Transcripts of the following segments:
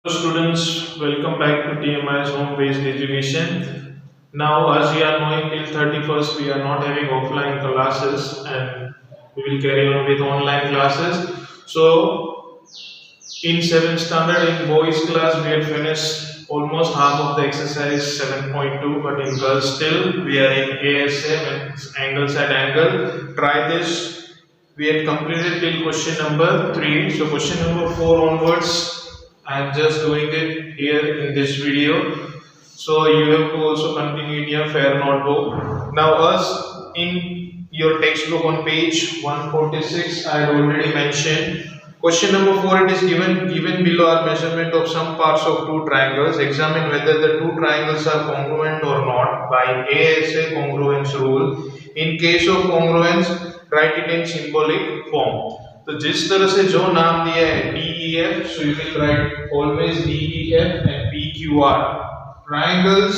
Students, welcome back to TMI's home-based education. Now, as we are knowing, till 31st we are not having offline classes, and we will carry on with online classes. So, in 7th standard in boys class, we had finished almost half of the exercise 7.2, but in girls still we are in ASA, means angle side angle. Try this. We had completed till question number 3. So, question number 4 onwards, I am just doing it here in this video, so you have to also continue in your fair notebook. Now, as in your textbook on page 146, I had already mentioned. Question number 4, it is given below are measurement of some parts of two triangles. Examine whether the two triangles are congruent or not by ASA congruence rule. In case of congruence, write it in symbolic form. तो जिस तरह से जो नाम दिया है DEF, so you will write always DEF and PQR. Triangles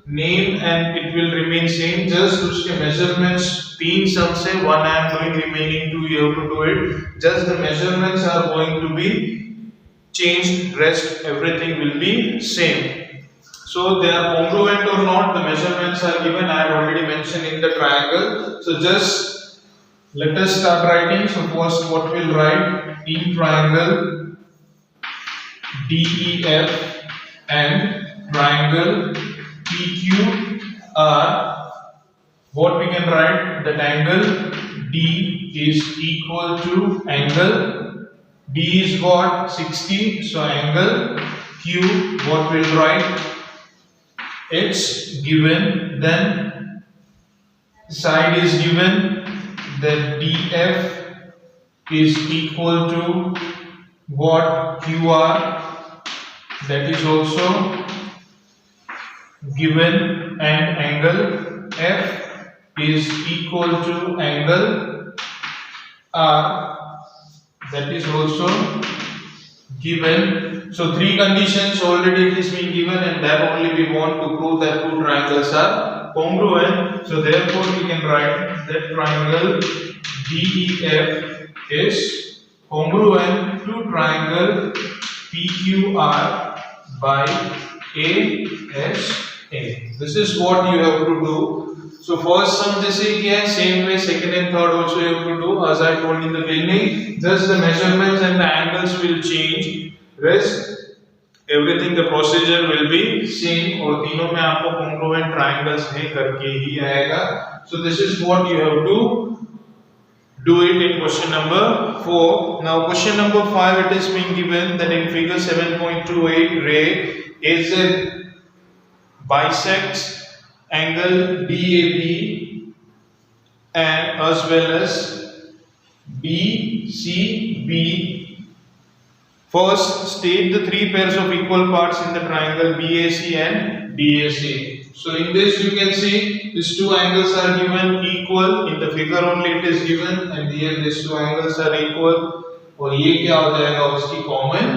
name and it will remain same. Just उसके measurements 3 sum से 1 I am doing, remaining 2 you have to do it. Just the measurements are going to be changed. Rest everything will be same. So they are congruent or not. The measurements are given. I have already mentioned in the triangle. So just let us start writing. So first what we'll write, in triangle DEF and triangle PQR, what we can write, that angle D is equal to angle, D is what, 60, so angle Q, what we'll write, it's given, then side is given, that DF is equal to what, QR, that is also given, and angle F is equal to angle R, that is also given. So three conditions already it is been given, and that only we want to prove that two triangles are congruent. So therefore we can write that triangle DEF is congruent to triangle PQR by ASA. This is what you have to do. So first sum जैसे किया है, same way second and third also you have to do. As I told in the beginning, just the measurements and the angles will change. Rest everything the procedure will be same, और तीनों में आपको congruent triangles है करके ही आएगा. So this is what you have to do it in question number 4. Now question number 5, it is being given that in figure 7.28 ray AZ bisects angle DAB and as well as BCB. First, state the three pairs of equal parts in the triangle BAC and DAC. So in this you can see these two angles are given equal. In the figure only it is given, and here these two angles are equal. और ये क्या हो जाएगा, उसकी common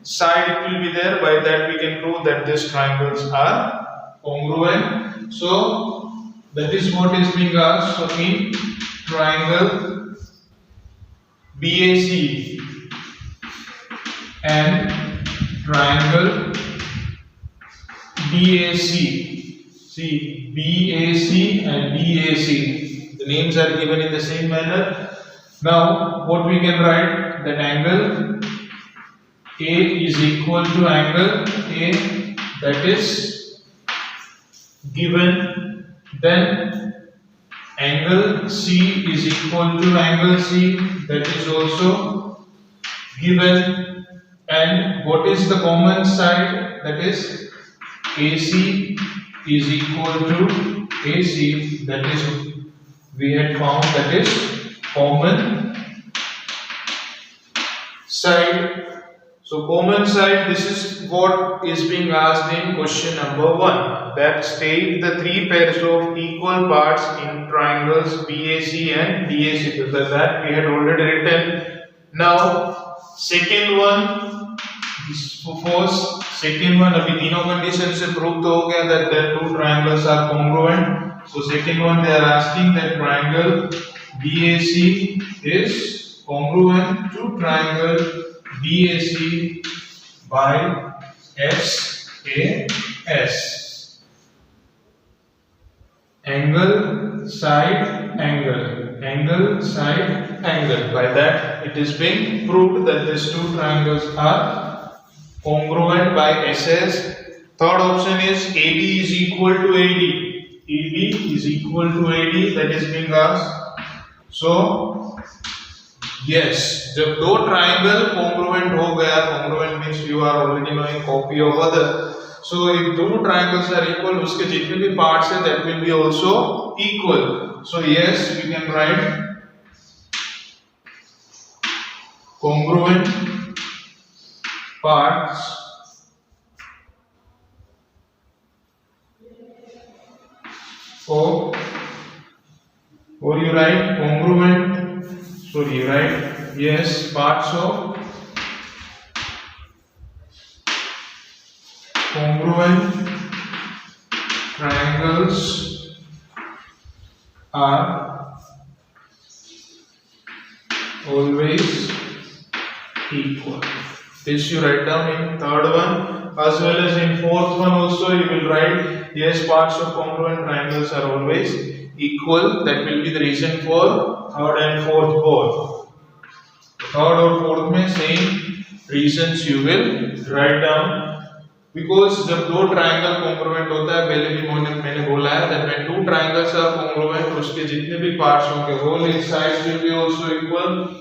side it will be there. By that we can prove that these triangles are congruent. So that is what is being asked. So in triangle BAC and triangle DAC. See, BAC and DAC. The names are given in the same manner. Now, what we can write, that angle A is equal to angle A, that is given. Then angle C is equal to angle C, that is also given. And what is the common side, that is AC is equal to AC, that is we had found, that is common side. So common side, this is what is being asked in question number 1, that state the three pairs of equal parts in triangles BAC and DAC. So that we had already written. Now second one, first second one, अभी तीनों conditions से prove तो हो गया that the two triangles are congruent. So second one they are asking that triangle BAC is congruent to triangle DAC by SAS. Angle, side, angle. Angle, side, angle. By that it is being proved that these two triangles are congruent by SS. Third option is AB is equal to AD. AB is equal to AD, that is being asked. So yes, जब दो triangle congruent हो गया, congruent means you are already knowing copy of other. So if two triangles are equal, उसके जितने भी parts हैं that will be also equal. So yes, we can write congruent parts of, or you write congruent, so you write yes, parts of congruent triangles are always equal. This you write down in third one, as well as in fourth one also you will write yes, parts of congruent triangles are always equal. That will be the reason for third and fourth both. Third or fourth में same reasons you will write down. Because जब दो triangle congruent होता है, पहले भी मैंने बोला है that when two triangles are congruent, उसके जितने भी parts होंगे, all its sides will be also equal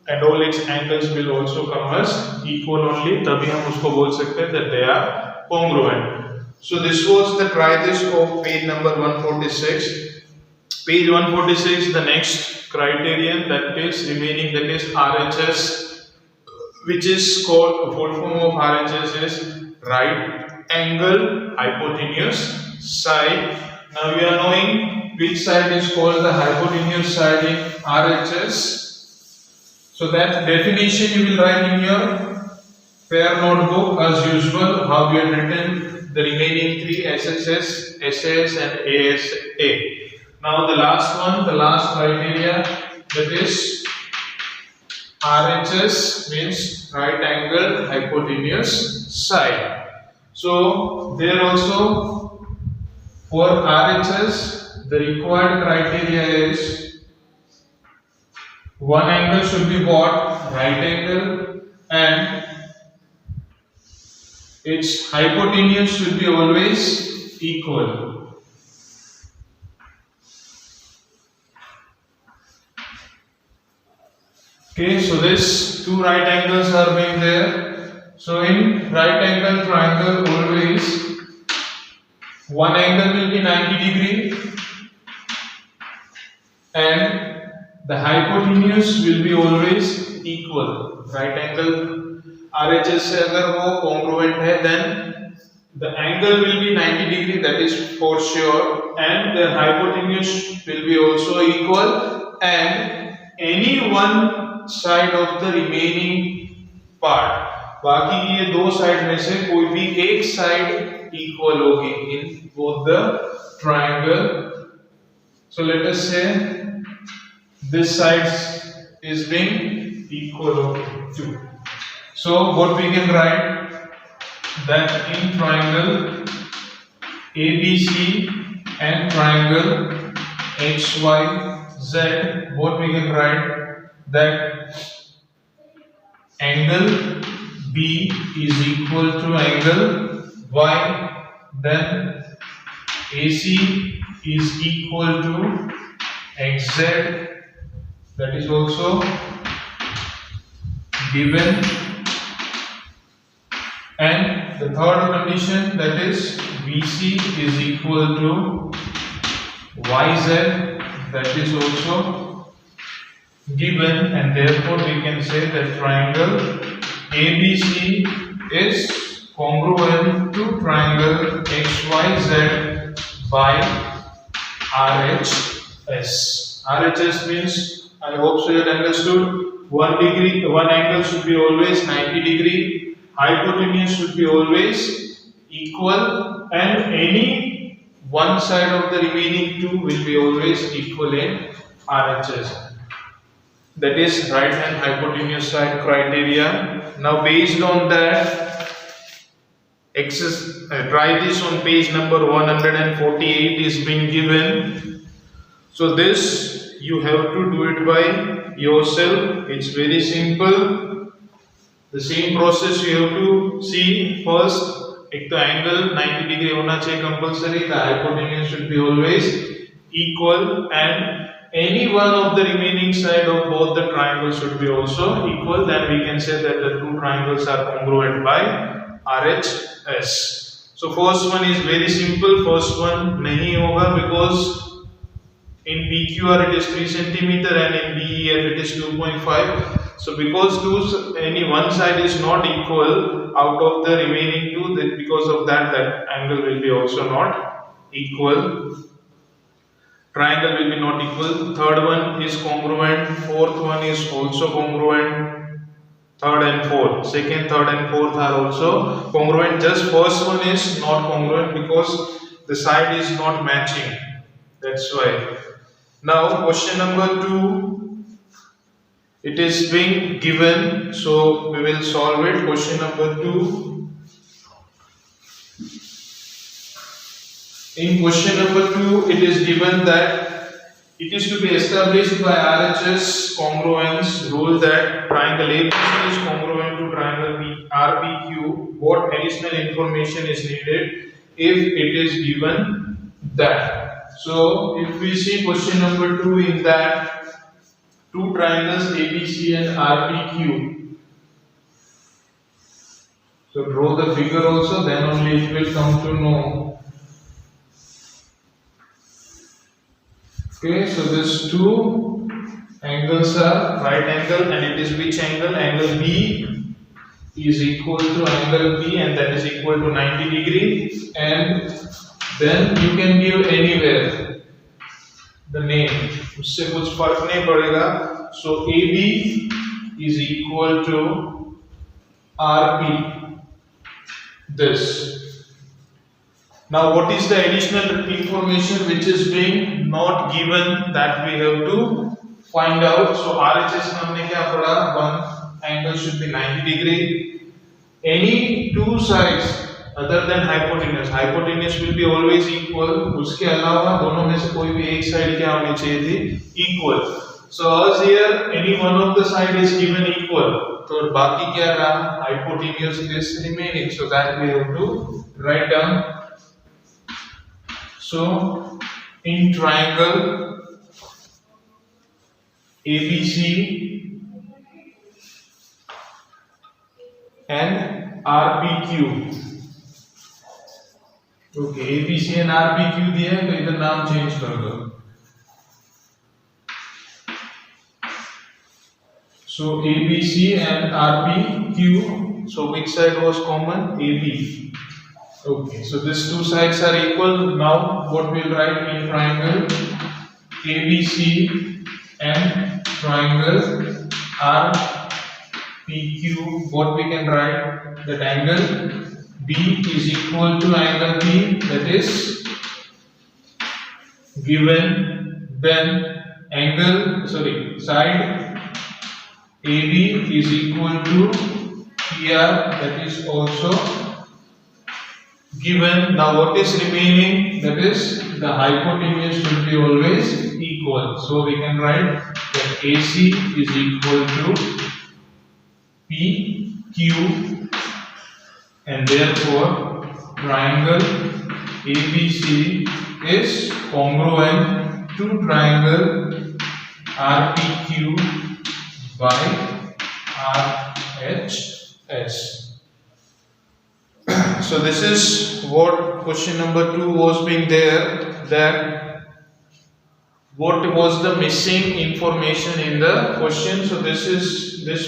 and all its angles will also come as equal only. तभी हम उसको बोल सकते हैं that they are congruent. So this was the try this of page number 146. Page 146, the next criterion that is remaining, that is RHS, which is called, full form of RHS is right angle hypotenuse side. Now we are knowing which side is called the hypotenuse side in RHS. So that definition you will write in your fair notebook as usual, how we have written the remaining three SSS, SAS and ASA. Now the last one, the last criteria, that is RHS means right angle hypotenuse side. So there also for RHS the required criteria is one angle should be what? Right angle, and its hypotenuse should be always equal. Okay, so this two right angles are being there. So in right angle triangle always one angle will be 90 degree and the hypotenuse will be always equal. Right angle RHS से अगर वो congruent है, then the angle will be 90 degree, that is for sure, and the hypotenuse will be also equal, and any one side of the remaining part, बाकी की ये दो side में से कोई भी एक साइड equal होगी in both the triangle. So let us say this side is being equal to. So what we can write, that in triangle ABC and triangle XYZ, what we can write, that angle B is equal to angle Y, then AC is equal to XZ, that is also given, and the third condition, that is BC is equal to YZ, that is also given, and therefore we can say that triangle ABC is congruent to triangle XYZ by RHS. RHS means, I hope so you have understood, one angle should be always 90 degree, hypotenuse should be always equal, and any one side of the remaining two will be always equal in RHS. That is right hand hypotenuse side criteria. Now based on that, Try this on page number 148 is being given. So this you have to do it by yourself. It's very simple. The same process you have to see first. एक तो angle 90 degree होना चाहिए compulsory. The hypotenuse should be always equal, and any one of the remaining side of both the triangles should be also equal. Then we can say that the two triangles are congruent by RHS. So first one is very simple. First one नहीं होगा because in PQR it is 3 centimeter and in BEF it is 2.5. So because any one side is not equal out of the remaining two, then because of that angle will be also not equal. Triangle will be not equal. Third one is congruent. Fourth one is also congruent. Third and fourth. Second, third and fourth are also congruent. Just first one is not congruent because the side is not matching. That's why. Now question number 2. It is being given, so we will solve it. Question number 2. In question number 2, it is given that it is to be established by RHS congruence rule that triangle ABC is congruent to triangle RPQ. What additional information is needed if it is given that? So if we see question number 2, in that two triangles ABC and RPQ. So draw the figure also, then only it will come to know. Okay, so these two angles are right angle, and it is which angle? Angle B is equal to angle B, and that is equal to 90 degree. And then you can give anywhere the name, उससे कुछ फर्क नहीं पड़ेगा. So AB is equal to RP. This. Now what is the additional information which is being not given that we have to find out? So RHS में हमने क्या पढ़ा? One angle should be 90 degree. Any two sides other than hypotenuse will be always equal. उसके अलावा दोनों में से कोई भी एक साइड क्या होनी चाहिए थी? Equal. So as here any one of the side is given equal. तो बाकी क्या रहा? Hypotenuse is remaining. So that we have to write down. So in triangle ABC and RPQ. Okay, ABC and RPQ दिया है, तो इधर नाम change कर दो. So ABC and RPQ. So which side was common? AB. Okay, so these two sides are equal. Now what we'll write in triangle ABC and triangle RPQ? What we can write? That angle B is equal to angle B, that is given. Then side AB is equal to PR, that is also given. Now what is remaining? That is the hypotenuse should be always equal. So we can write that AC is equal to PQ, and therefore triangle ABC is congruent to triangle RPQ by RHS. So this is what question number 2 was being there, that what was the missing information in the question. So this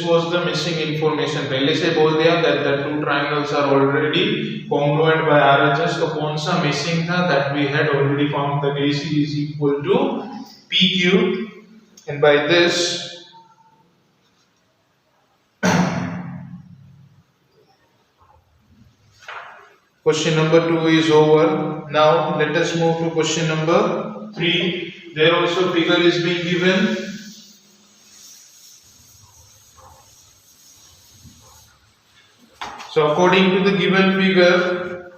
was the missing information. पहले से बोल दिया that the two triangles are already congruent by RHS. तो कौन सा missing था? That we had already found that AC is equal to PQ, and by this question number 2 is over. Now let us move to question number 3. There also figure is being given. So according to the given figure,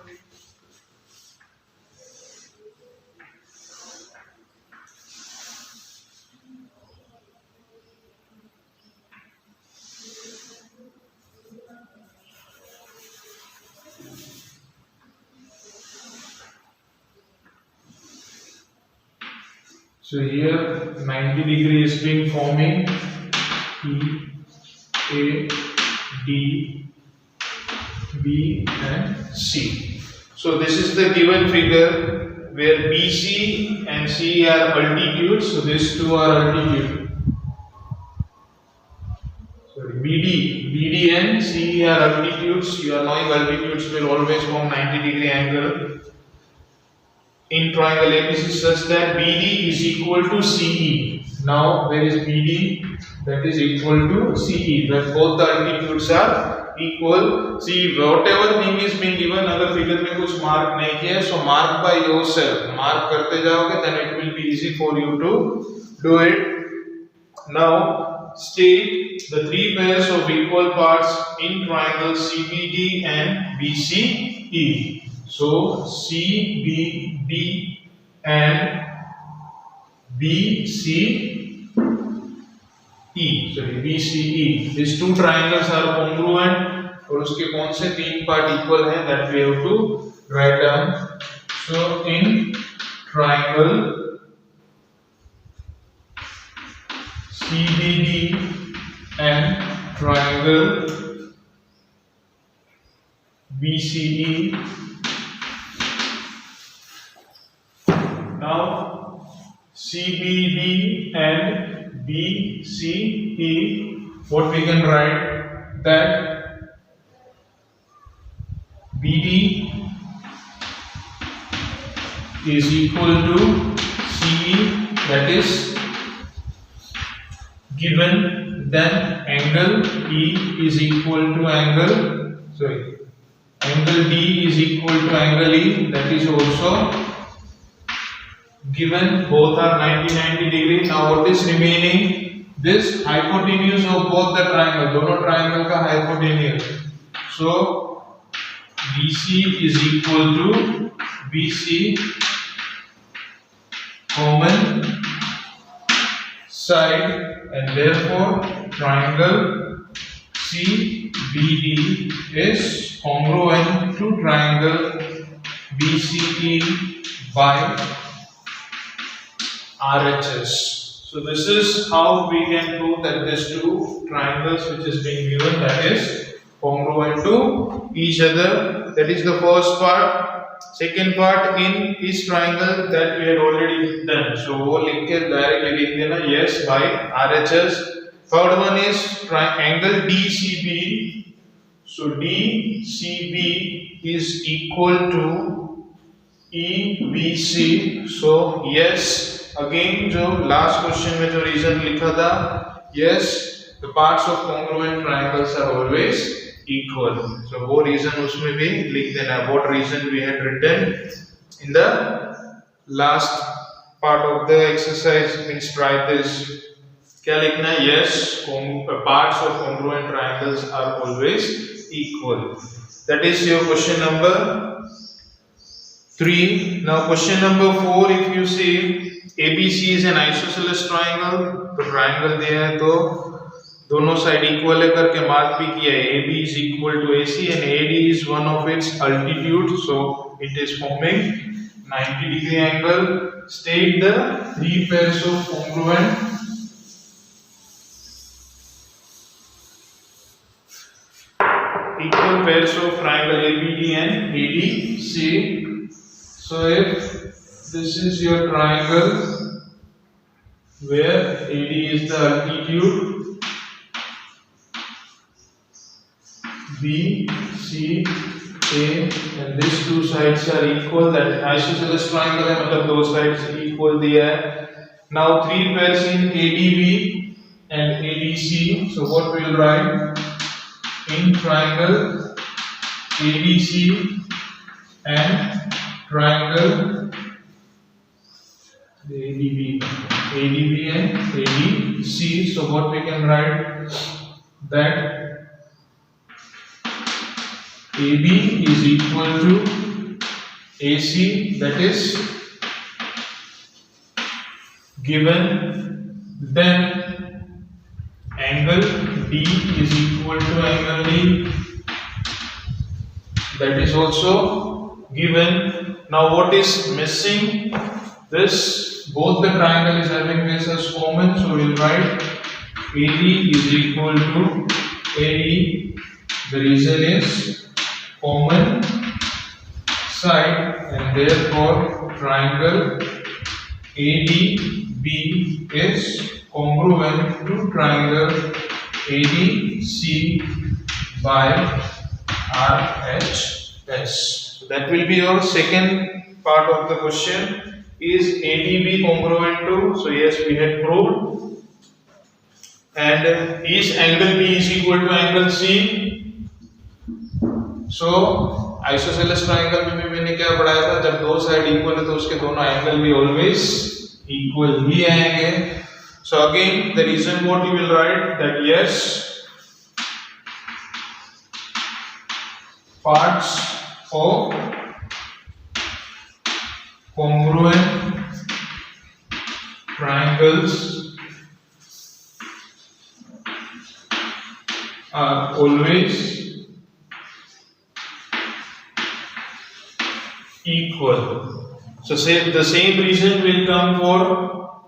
so here 90 degree is being forming E, A, D, B and C. So this is the given figure where BC and C are altitudes. So these two are altitude. Sorry, BD and C are altitudes. You are knowing altitudes will always form 90 degree angle in triangle ABC such that BD is equal to CE. Now where is BD? That is equal to CE. When both the altitudes are equal. See, whatever thing is being given, अगर figure में कुछ mark नहीं किया, so mark by yourself. Mark करते जाओगे, then it will be easy for you to do it. Now state the three pairs of equal parts in triangle CBD and BCE. So CBD and BCE, sorry BCE, these two triangles are congruent और उसके कौन से तीन part equal हैं, that we have to write down. So in triangle CBD and triangle BCE. Now CBD and BCE, what we can write, that BD is equal to CE, that is given, then angle E is equal to angle D is equal to angle E, that is also given. Both are 90 degree. Now what is remaining? This hypotenuse of both the triangle, दोनों triangle का hypotenuse. So BC is equal to BC common side, and therefore triangle CBD is congruent to triangle BCE by RHS. So this is how we can prove that these two triangles which is being given, that is congruent to each other. That is the first part. Second part, in each triangle, that we had already done. So वो लिख के directly लिख देना, yes by RHS. Third one is triangle DCB. So DCB is equal to EBC. So yes. Again जो last question में जो reason लिखा था, yes, the parts of congruent triangles are always equal. So वो reason उसमें भी लिख देना. What reason we had written in the last part of the exercise, means try this. क्या लिखना है? Yes, parts of congruent triangles are always equal. That is your question number 3. Now question number 4, if you see ABC is an isosceles triangle, तो triangle दिया है तो दोनों side equal है करके मार्क भी किया है. AB is equal to AC and AD is one of its altitude, so it is forming 90 degree angle. State the three pairs of congruent equal pairs of triangle ABD and ADC. So if this is your triangle where AD is the altitude, B, C, A, and these two sides are equal, that isosceles triangle है, मतलब दो sides equal दिया है. Now three pairs in ADB and ADC. So what we will write? In triangle ADC and triangle ADB and ADC. So what we can write, that AB is equal to AC, that is given, then angle D is equal to angle D, that is also given. Now what is missing? This, both the triangle is having this as common, so we'll write AD is equal to AD. The reason is common side, and therefore triangle ADB is congruent to triangle ADC by RHS. So that will be your second part of the question. Is ADB congruent to? So yes, we had proved. And is angle B is equal to angle C? So isosceles triangle में भी मैंने क्या पढ़ाया था, जब दो side equal है तो उसके दोनों एंगल भी ऑलवेज इक्वल ही आएंगे. So again the reason what you will write, that yes, parts of congruent triangles are always equal. So say the same reason will come for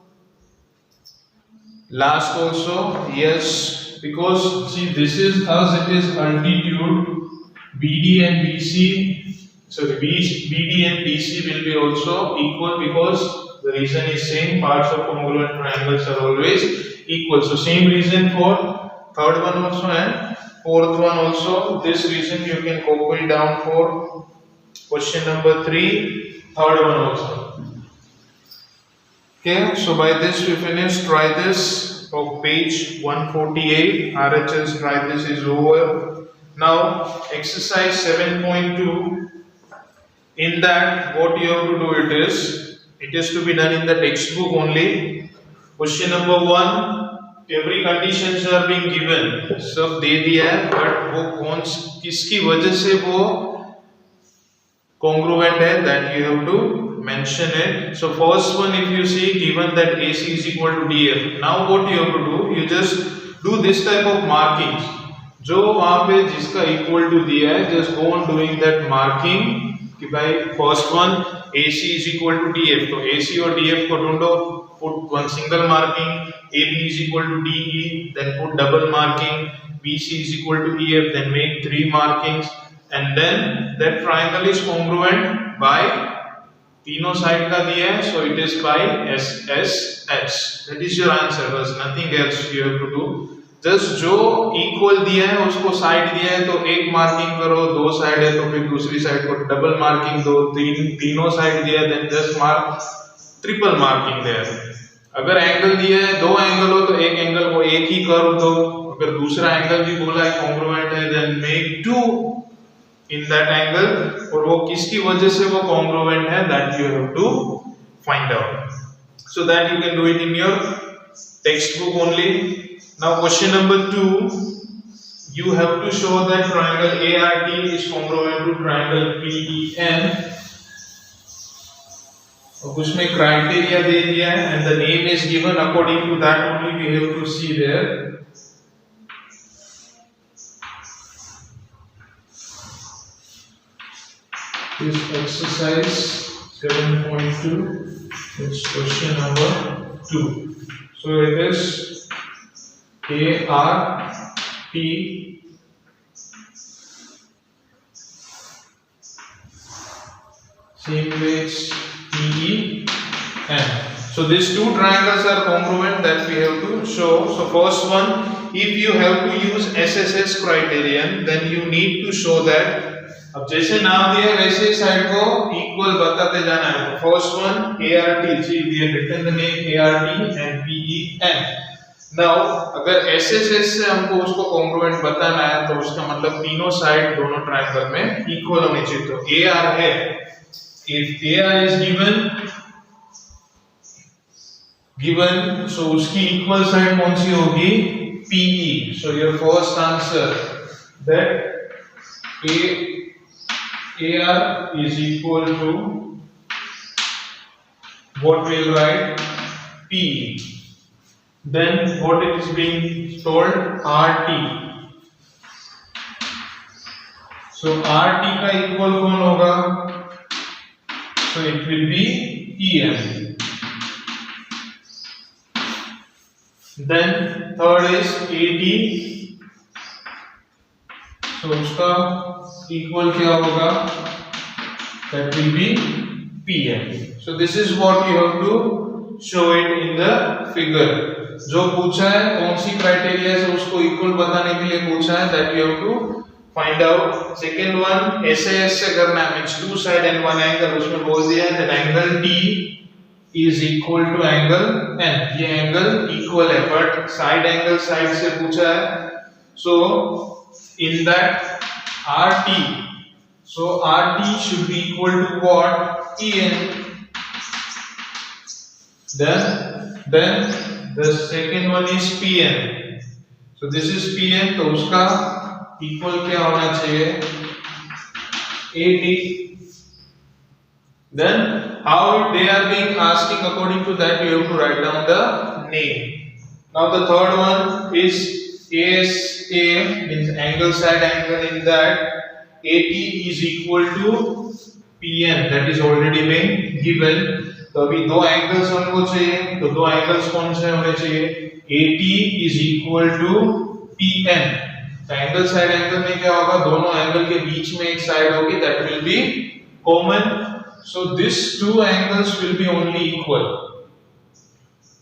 last also. Yes, because see, this is as it is altitude, BD and BC. So the BD and BC will be also equal, because the reason is same, parts of congruent triangles are always equal. So same reason for third one also and fourth one also. This reason you can copy down for question number 3, third one also. Okay, so by this we finish. Try this of page 148. RHS, try this is over. Now exercise 7.2. In that, what you have to do it is to be done in the textbook only. Question number 1, every conditions are being given, सब दे दिया है, but वो कौन किसकी वजह से वो congruent है, that you have to mention it. So first one, if you see given that AC is equal to DF, now what you have to do, you just do this type of markings. जो वहाँ पे जिसका equal to दिया है, just go on doing that marking. कि भाई first one AC is equal to DF, तो AC और DF को ढूंढो, put one single marking. AB is equal to DE, then put double marking. BC is equal to EF, then make 3 markings, and then that triangle is congruent by तीनों side का दिया है, so it is by SSH. That is your answer, बस nothing else you have to do. Just जो equal दिया है उसको side दिया है तो एक मार्किंग करो, दो साइड है तो फिर दूसरी साइड को डबल मार्किंग दो, तीनों साइड दिया है then just mark triple marking there. अगर एंगल दिया है, दो एंगल हो तो एक एंगल को एक ही कर्व दो, अगर दूसरा एंगल भी बोला है कॉन्ग्रुएंट है then make 2 in that angle, और वो किसकी वजह से वो कॉन्ग्रुएंट है, that you have to find out. So that you can do it in your textbook only. Now question number 2, you have to show that triangle ART is congruent to triangle PEN. और उसमें criteria दे दिया है and the name is given, according to that only we have to see there. This exercise 7.2 is question number 2. So it is ART same way PEN. So these two triangles are congruent, that we have to show. So first one, if you have to use SSH criterion, then you need to show that. अब जैसे नाम दिया वैसे side को equal बताते जाना है. तो first one ART, see we have written the name ART and PEN. Now अगर SSH से हमको उसको कॉन्ग्रुएंट बताना है तो उसका मतलब तीनों साइड दोनों ट्रायंगल में इक्वल होनी चाहिए. तो AR है, if AR is given so उसकी इक्वल साइड कौन सी होगी, PE. So your first answer that AR is equal to what we'll write P. Then what it is being told RT. So RT का equal कौन होगा? So it will be EM. Then third is AT. So उसका equal क्या होगा? That will be PM. So this is what you have to show it in the figure. जो पूछा है कौन सी क्राइटेरिया से उसको इक्वल बताने के लिए पूछा है, that you have to find out. Second one SAS से करना है, means two side and one angle, उसमें बोल दिया है that angle T is equal to angle N. ये angle equal है, but side angle side से पूछा है. So in that RT, so RT should be equal to what? EN. Then the second one is PN. So this is PN, तो उसका equal क्या होना चाहिए? AT. Then how they are being asking, according to that you have to write down the name. Now the third one is ASA, means angle side angle. In that AT is equal to PN, that is already been given. तो अभी दो angles हमको चाहिए, तो दो angles कौन से होने चाहिए? AT is equal to PN. तो एंगल साइड एंगल में क्या होगा? दोनों एंगल के बीच में एक साइड होगी, that will be common. So these two angles will be only equal.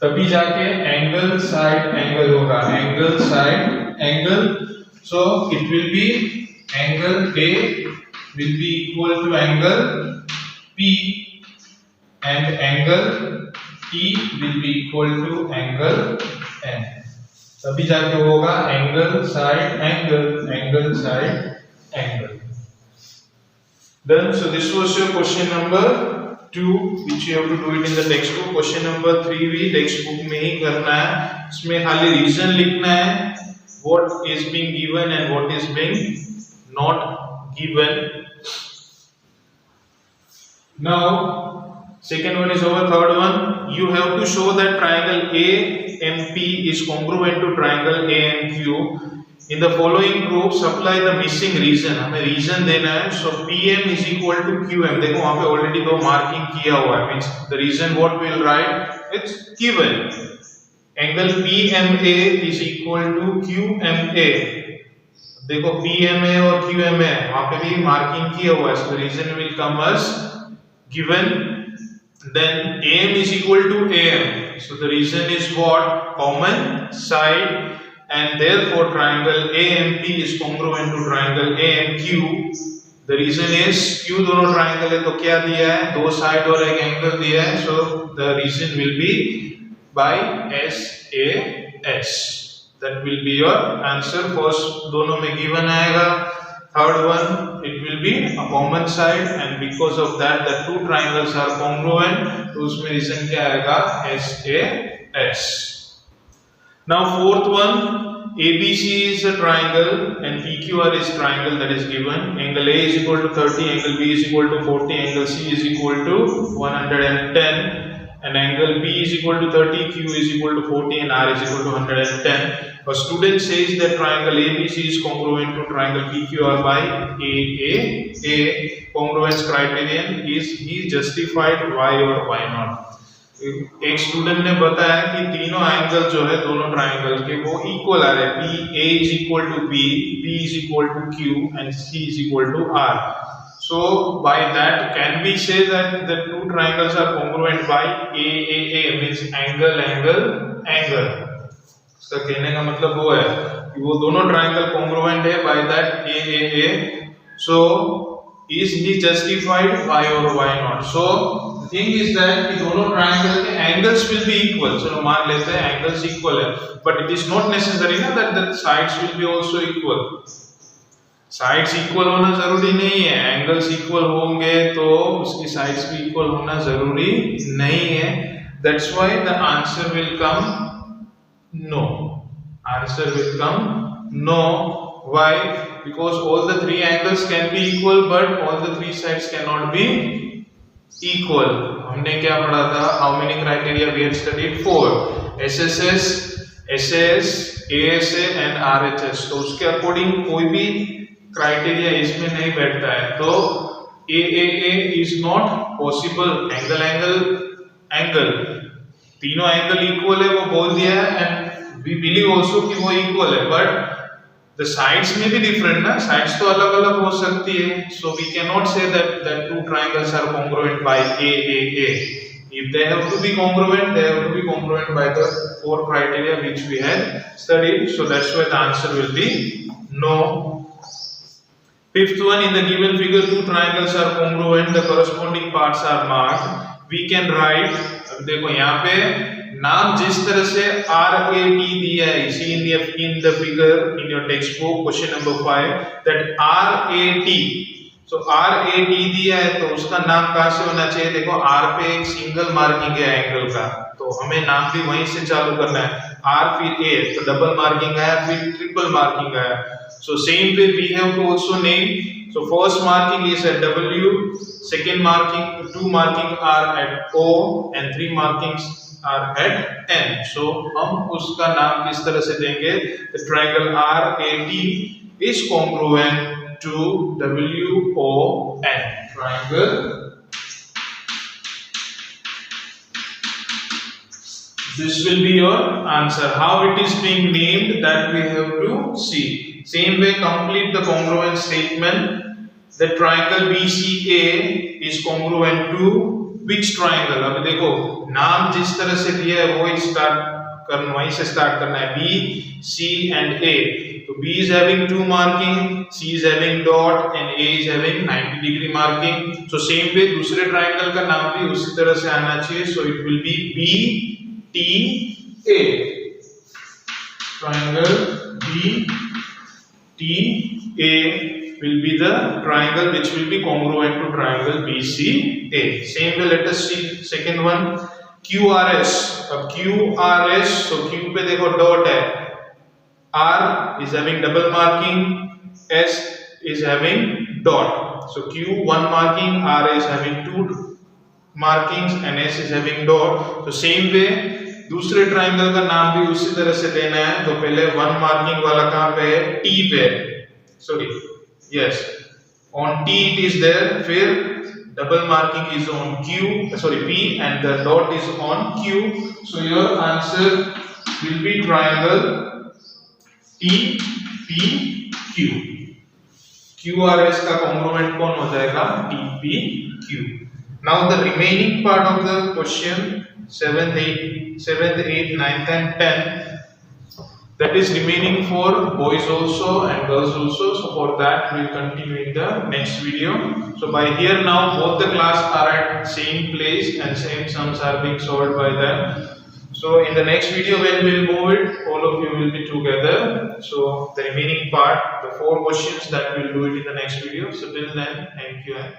तभी जाके एंगल साइड एंगल होगा, angle side angle. So it will be angle A will be equal to angle P and angle T will be equal to angle N. तभी जाके होगा angle side angle, angle side angle. Then so this was your question number 2, which you have to do it in the textbook. Question number 3 भी textbook में ही करना है, इसमें खाली reason लिखना है, what is being given and what is being not given. Now second one is over. Third one, you have to show that triangle AMP is congruent to triangle AMQ. In the following proof, supply the missing reason. हमें reason देना है. So PM is equal to QM. देखो वहाँ पे already दो marking किया हुआ है. Means the reason what we'll write, it's given. Angle PMA is equal to QMA. देखो PMA और QMA वहाँ पे भी marking किया हुआ है. So the reason will come as given. Then AM is equal to AM. So the reason is what? Common side, and therefore triangle AMP is congruent to triangle AMQ. The reason is Q दोनों triangle है तो क्या दिया है? दो side और एक angle दिया है. So the reason will be by SAS. That will be your answer. First दोनों में given आएगा. Third one, it will be a common side, and because of that the two triangles are congruent. तो उसमें reason क्या आएगा? SAS. Now fourth one, ABC is a triangle and PQR is triangle that is given. Angle A is equal to 30, angle B is equal to 40, angle C is equal to 110, and angle B is equal to 30, Q is equal to 40, and R is equal to 110. A student says that triangle ABC is congruent to triangle PQR by AAA. Congruence criterion is he justified, why or why not. एक student ने बताया कि तीनों angle जो है दोनों triangle के वो इक्वल आ रहे हैं. A is equal to B, B is equal to Q, and C is equal to R. So by that can we say that the two triangles are congruent by AAA, means angle angle angle. इसका कहने का मतलब वो है कि वो दोनों triangle congruent है by that AAA. So is he justified, why or why not. So the thing is that कि दोनों ट्राइंगल के एंगल्स will be equal. चलो मान लेते हैं एंगल्स इक्वल है, but it is not necessary ना that the sides will be also equal. Sides equal होना जरूरी नहीं है. एंगल्स इक्वल होंगे तो उसकी साइड्स भी इक्वल होना जरूरी नहीं है. That's why the answer will come no. Answer will come no. Why? Because all the three angles can be equal, but all the three sides cannot be equal. हमने क्या पढ़ा था? How many criteria we had studied? 4. SSS, SAS, ASA and RHS. तो उसके according कोई भी criteria इसमें नहीं बैठता है, तो AAA is not possible. Angle तीनों एंगल इक्वल है वो बोल दिया है, एंड वी बिलीव आल्सो कि वो इक्वल है, बट द साइड्स में भी डिफरेंट ना, साइड्स तो अलग अलग हो सकती है. So we can not say that two triangles are congruent by AAA. If they have to be congruent, they have to be congruent by the 4 criteria which we had studied. So that's why the answer will be no. Fifth one, in the given figure, 2 triangles are congruent. The corresponding parts are marked. We can write. अब देखो यहाँ पे नाम जिस तरह से RAT दिया है, see in the figure in your textbook, question number 5, that RAT. So RAT दिया है तो उसका नाम कहाँ से होना चाहिए? देखो R पे एक सिंगल मार्किंग है एंगल का, तो हमें नाम भी वहीं से चालू करना है. R फिर A, तो डबल मार्किंग आया, फिर ट्रिपल मार्किंग आया. So same way we have to also name. So first marking is at W, second marking, 2 marking are at O, and 3 markings are at N. So हम उसका नाम किस तरह से देंगे? The triangle RAT is congruent to WON. Triangle. This will be your answer. How it is being named, that we have to see. Same way, complete the congruent statement. The triangle BCA is congruent to which triangle? अब देखो नाम जिस तरह से दिया है वही वहीं से स्टार्ट करना है. B, C and A. तो B is having 2 marking, C is having dot and A is having 90-degree marking. So same way दूसरे triangle का नाम भी उसी तरह से आना चाहिए. So it will be BTA. Triangle BTA will be the triangle which will be congruent to triangle BCA. Same way, let us see second one, QRS. अब QRS, so Q पे देखो dot है, R is having double marking, S is having dot. So Q 1 marking, R is having 2 markings and S is having dot. So same way दूसरे triangle का नाम भी उसी तरह से देना है. तो पहले 1 मार्किंग वाला कहाँ पे है? T पे. Sorry, yes, on T it is there. फिर double marking is on Q, sorry P, and the dot is on Q. So your answer will be triangle TPQ. QRS का congruent कौन हो जाएगा? TPQ. Now the remaining part of the question, 7th, 8th, 9th and 10th, that is remaining for boys also and girls also. So for that we will continue in the next video. So by here now both the class are at same place and same sums are being solved by them. So in the next video when we will move it, all of you will be together. So the remaining part, the 4 questions, that we will do it in the next video. So till then, thank you and